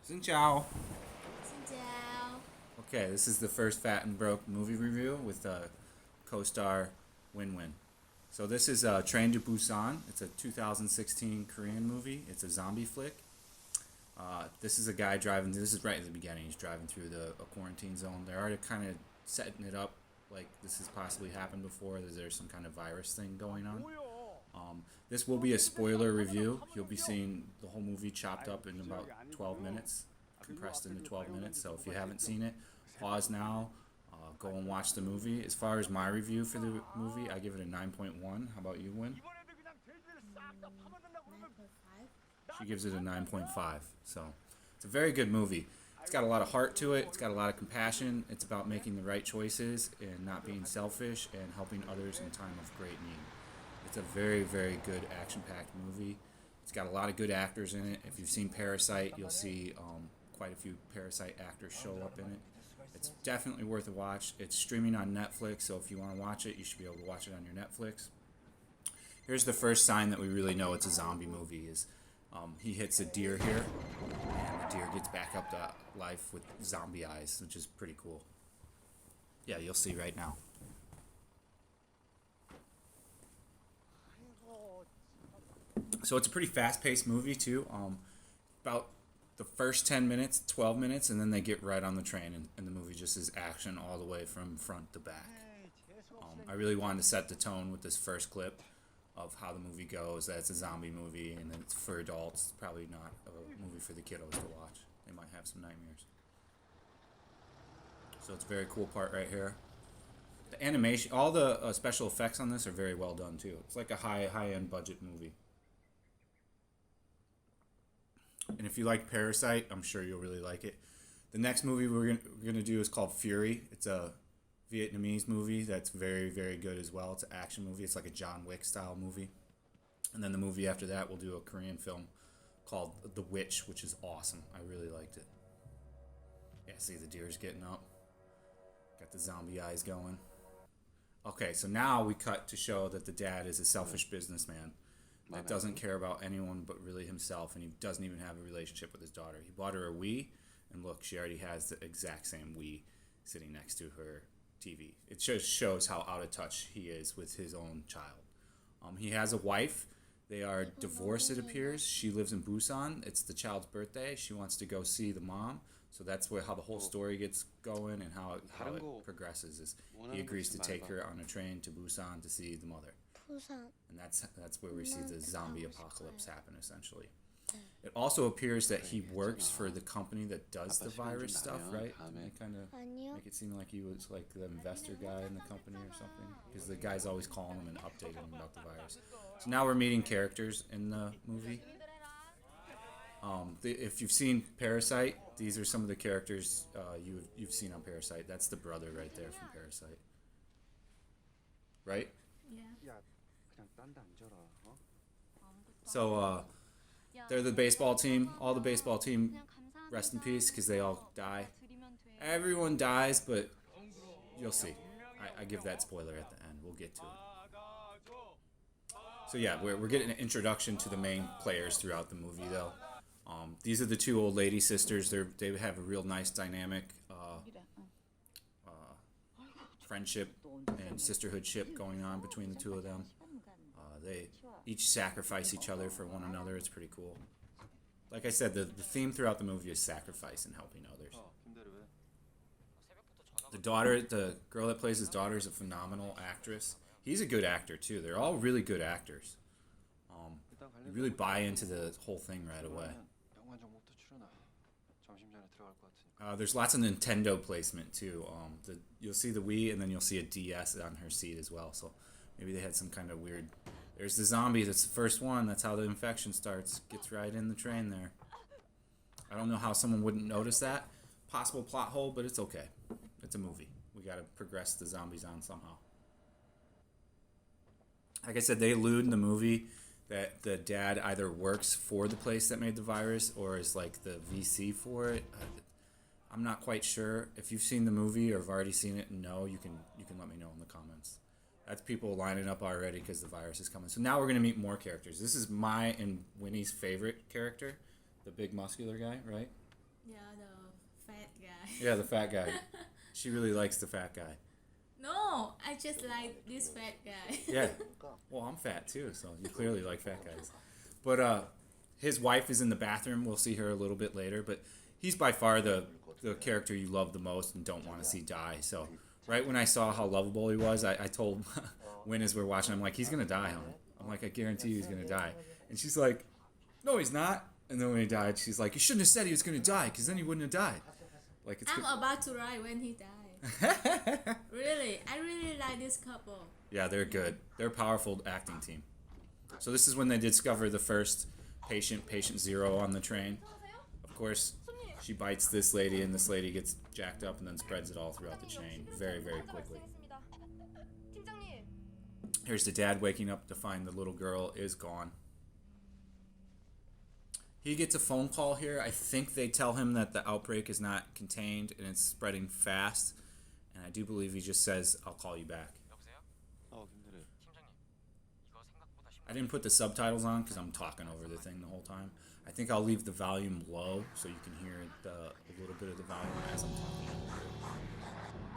Xin chào. Xin chào. Okay, this is the first Fat and Broke movie review with co-star Win Win. So this is Train to Busan. It's a 2016 Korean movie. It's a zombie flick. This is a guy driving. This is right at the beginning. He's driving through a quarantine zone. They're already kind of setting it up like this has possibly happened before. There's some kind of virus thing going on. This will be a spoiler review. You'll be seeing the whole movie chopped up in about 12 minutes, compressed into 12 minutes. So if you haven't seen it, pause now, go and watch the movie. As far as my review for the movie, I give it a 9.1. How about you, Win? 9.5. She gives it a 9.5. So it's a very good movie. It's got a lot of heart to it. It's got a lot of compassion. It's about making the right choices and not being selfish and helping others in time of great need. It's a very, very good action-packed movie. It's got a lot of good actors in it. If you've seen Parasite, you'll see quite a few Parasite actors show up in it. It's definitely worth a watch. It's streaming on Netflix, so if you want to watch it, you should be able to watch it on your Netflix. Here's the first sign that we really know it's a zombie movie is he hits a deer here, and the deer gets back up to life with zombie eyes, which is pretty cool. Yeah, you'll see right now. So it's a pretty fast-paced movie too. About the first 10 minutes, 12 minutes, and then they get right on the train, and the movie just is action all the way from front to back. I really wanted to set the tone with this first clip of how the movie goes. That it's a zombie movie, and then it's for adults. It's probably not a movie for the kiddos to watch. They might have some nightmares. So it's a very cool part right here. The animation, all the special effects on this are very well done too. It's like a high end budget movie. And if you like Parasite, I'm sure you'll really like it. The next movie we're gonna do is called Fury. It's a Vietnamese movie that's very, very good as well. It's an action movie. It's like a John Wick style movie. And then the movie after that, we'll do a Korean film called The Witch, which is awesome. I really liked it. Yeah, see the deer's getting up. Got the zombie eyes going. Okay, so now we cut to show that the dad is a selfish businessman that doesn't care about anyone but really himself, and he doesn't even have a relationship with his daughter. He bought her a Wii, and look, she already has the exact same Wii sitting next to her TV. It just shows how out of touch he is with his own child. He has a wife. They are divorced, it appears. She lives in Busan. It's the child's birthday. She wants to go see the mom. So that's how the whole story gets going and how it progresses. Is he agrees to take her on a train to Busan to see the mother, 부산. and that's where we see the 엄마한테 zombie 가고 apocalypse 싶어요. happen essentially. It also appears that he works for the company that does the virus stuff, right? They kind of 아니요. make it seem like he was like the investor guy in the company or something, because the guy's always calling him and updating him about the virus. So now we're meeting characters in the movie. If you've seen Parasite, these are some of the characters you've seen on Parasite. That's the brother right there from Parasite, right? Yeah. 야, 그냥 딴 데 앉아라. 어? So they're the baseball team. All the baseball team rest in peace because they all die. Everyone dies, but you'll see. I give that spoiler at the end. We'll get to it. So yeah, we're getting an introduction to the main players throughout the movie, though. These are the two old lady sisters. They have a real nice dynamic friendship and sisterhoodship going on between the two of them. They each sacrifice each other for one another. It's pretty cool. Like I said, the theme throughout the movie is sacrifice and helping others. The girl that plays his daughter is a phenomenal actress. He's a good actor too. They're all really good actors. You really buy into the whole thing right away. 영화 정보부터 출연하. 점심 전에 들어갈 것 같으니까. There's lots of Nintendo placement too. You'll see the Wii, and then you'll see a DS on her seat as well. So maybe they had some kind of weird. There's the zombie. That's the first one. That's how the infection starts. Gets right in the train there. I don't know how someone wouldn't notice that. Possible plot hole, but it's okay. It's a movie. We got to progress the zombies on somehow. Like I said, they allude in the movie that the dad either works for the place that made the virus or is like the VC for it. I'm not quite sure. If you've seen the movie or have already seen it and know, you can let me know in the comments. That's people lining up already because the virus is coming. So now we're going to meet more characters. This is my and Winnie's favorite character, the big muscular guy, right? Yeah, the fat guy. Yeah, the fat guy. She really likes the fat guy. No, I just like this fat guy. Yeah. Well, I'm fat too, so you clearly like fat guys. But his wife is in the bathroom. We'll see her a little bit later, but he's by far the character you love the most and don't want to see die. So right when I saw how lovable he was, I told Win as we're watching, I'm like, he's gonna die, hon. I'm like, I guarantee you he's gonna die. And she's like, no, he's not. And then when he died, she's like, you shouldn't have said he was gonna die, because then he wouldn't have died. Like it's. I'm about to write when he died. Really, I really like this couple. Yeah, they're good. They're a powerful acting team. So this is when they discover the first patient zero on the train. Of course, she bites this lady, and this lady gets jacked up and then spreads it all throughout the chain very, very quickly. Here's the dad waking up to find the little girl is gone. He gets a phone call here. I think they tell him that the outbreak is not contained and it's spreading fast. And I do believe he just says, I'll call you back. I didn't put the subtitles on because I'm talking over the thing the whole time. I think I'll leave the volume low so you can hear a little bit of the volume as I'm talking.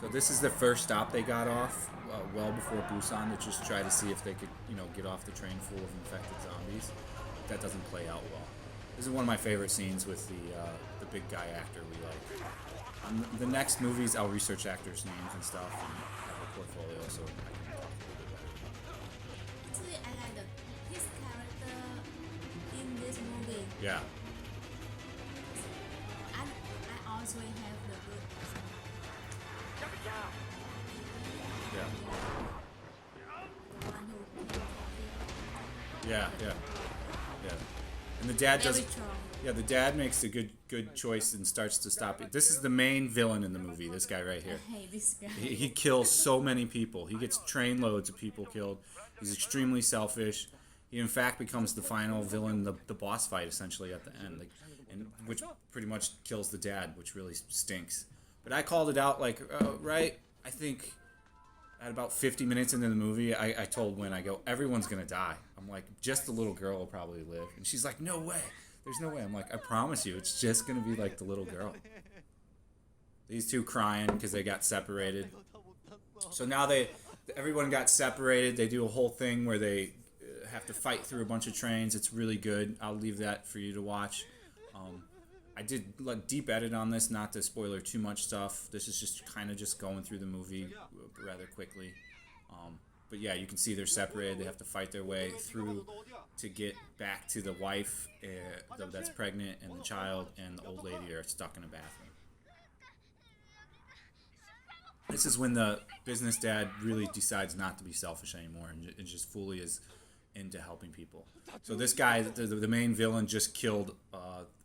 So this is the first stop they got off, well before Busan, to just try to see if they could, get off the train full of infected zombies. That doesn't play out well. This is one of my favorite scenes with the big guy actor we like. The next movies, I'll research actors' names and stuff and have a portfolio so I can talk a little bit about it. Actually, I like his character in this movie. Yeah. I also have the good. Yeah. The one who came Yeah. And the dad does. very strong. Yeah, the dad makes a good choice and starts to stop it. This is the main villain in the movie. This guy right here. I hate this guy. He kills so many people. He gets train loads of people killed. He's extremely selfish. He in fact becomes the final villain, the boss fight essentially at the end, and which pretty much kills the dad, which really stinks. But I called it out right. I think at about 50 minutes into the movie, I told Win, I go, everyone's gonna die. I'm like, just the little girl will probably live, and she's like, no way. There's no way. I'm like, I promise you, it's just gonna be like the little girl. These two crying because they got separated. So now everyone got separated. They do a whole thing where they have to fight through a bunch of trains. It's really good. I'll leave that for you to watch. I did deep edit on this, not to spoiler too much stuff. This is just kind of just going through the movie rather quickly. But yeah, you can see they're separated. They have to fight their way through to get back to the wife that's pregnant, and the child and the old lady are stuck in a bathroom. This is when the business dad really decides not to be selfish anymore and just fully is into helping people. So this guy, the main villain, just killed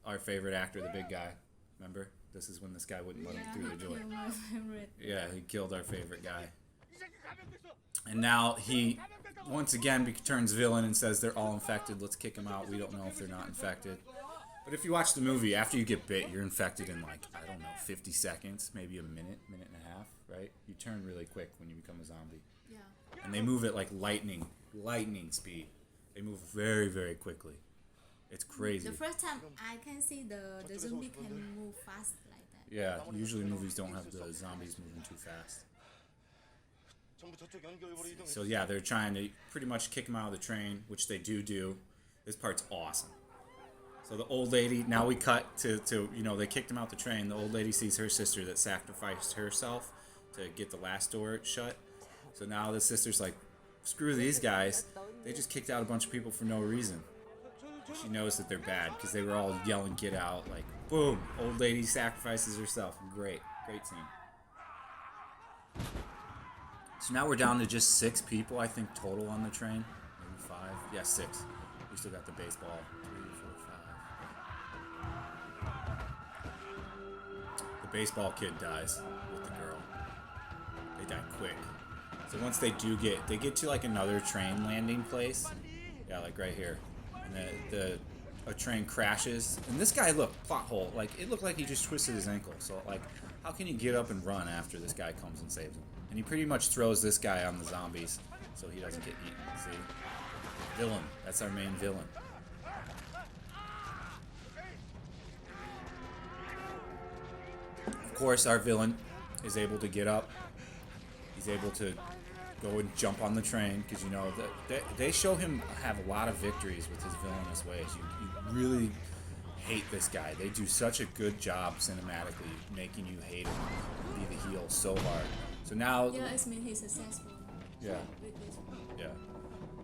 our favorite actor, the big guy. Remember? This is when this guy wouldn't let him through the door. My favorite. Yeah, he killed our favorite guy. And now he, once again, turns villain and says they're all infected. Let's kick them out. We don't know if they're not infected. But if you watch the movie, after you get bit, you're infected in 50 seconds, maybe a minute and a half, right? You turn really quick when you become a zombie. Yeah. And they move at like lightning speed. They move very, very quickly. It's crazy. The first time I can see the zombie can move fast like that. Yeah, usually movies don't have the zombies moving too fast. So yeah, they're trying to pretty much kick them out of the train, which they do. This part's awesome. So the old lady, now we cut to they kicked him out the train. The old lady sees her sister that sacrificed herself to get the last door shut. So now the sister's like, screw these guys. They just kicked out a bunch of people for no reason. She knows that they're bad because they were all yelling, get out. Like, boom, old lady sacrifices herself. Great scene. So now we're down to just 6 people, I think, total on the train. Maybe 5. Yeah, 6. We still got the baseball. 3, 4, 5. The baseball kid dies with the girl. They die quick. So once they get to like another train landing place. Yeah, like right here. And a train crashes. And this guy, look, plot hole. Like, it looked like he just twisted his ankle. So, like, how can you get up and run after this guy comes and saves him? And he pretty much throws this guy on the zombies so he doesn't get eaten. See? Villain. That's our main villain. course, our villain is able to get up. He's able to go and jump on the train because you know they show him have a lot of victories with his villainous ways. You really hate this guy. They do such a good job cinematically making you hate him, be the heel so hard. So now, Yeah, it's mean he's successful. Yeah. With this one. yeah.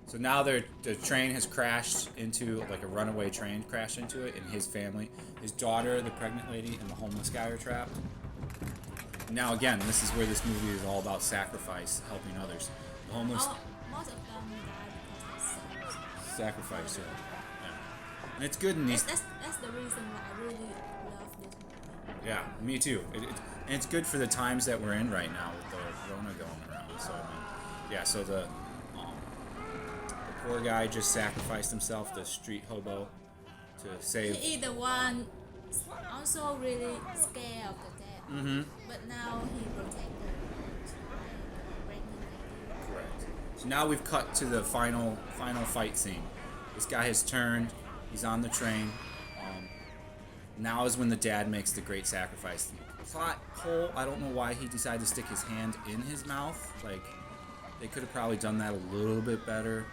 So now the train has crashed into, like a runaway train crashed into it, and his family, his daughter, the pregnant lady, and the homeless guy are trapped. Now again, this is where this movie is all about sacrifice, helping others. The homeless Most of them die because of sacrifice, yeah. And it's good in these. That's the reason why I really love this movie. Yeah, me too. And it's good for the times that we're in right now with the Rona going around. So I mean, yeah. So the poor guy just sacrificed himself, the street hobo, to save. He is the one also really scared of the death. Mm-hmm. But now he protected the pregnant lady. Correct. So now we've cut to the final fight scene. This guy has turned. He's on the train. Now is when the dad makes the great sacrifice. The plot hole, I don't know why he decided to stick his hand in his mouth. Like, they could have probably done that a little bit better.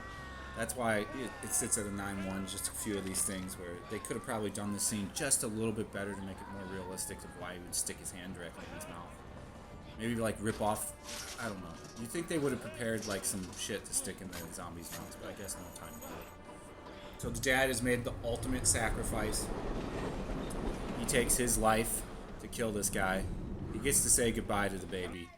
That's why it sits at a 9-1, just a few of these things where they could have probably done the scene just a little bit better to make it more realistic of why he would stick his hand directly in his mouth. Maybe like rip off, I don't know. You think they would have prepared like some shit to stick in the zombies' mouths, but I guess no time to do it. So the dad has made the ultimate sacrifice. He takes his life to kill this guy. He gets to say goodbye to his baby,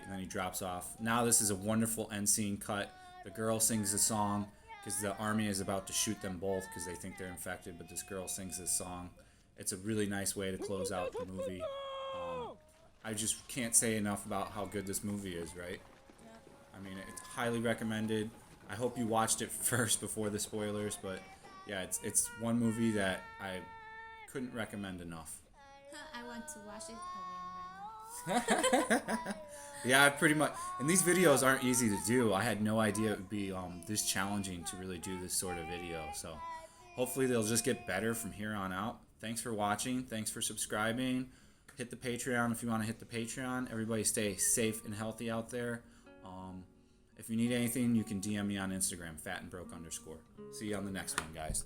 and then he drops off. Now this is a wonderful end scene cut. The girl sings a song because the army is about to shoot them both because they think they're infected, but this girl sings this song. It's a really nice way to close out the movie. I just can't say enough about how good this movie is, right? Yeah. I mean, it's highly recommended. I hope you watched it first before the spoilers, but yeah, it's one movie that I couldn't recommend enough. I want to watch it again right now. Yeah, pretty much. And these videos aren't easy to do. I had no idea it would be this challenging to really do this sort of video. So hopefully they'll just get better from here on out. Thanks for watching. Thanks for subscribing. Hit the Patreon if you want to hit the Patreon. Everybody stay safe and healthy out there. If you need anything, you can DM me on Instagram, fatandbroke_. See you on the next one, guys.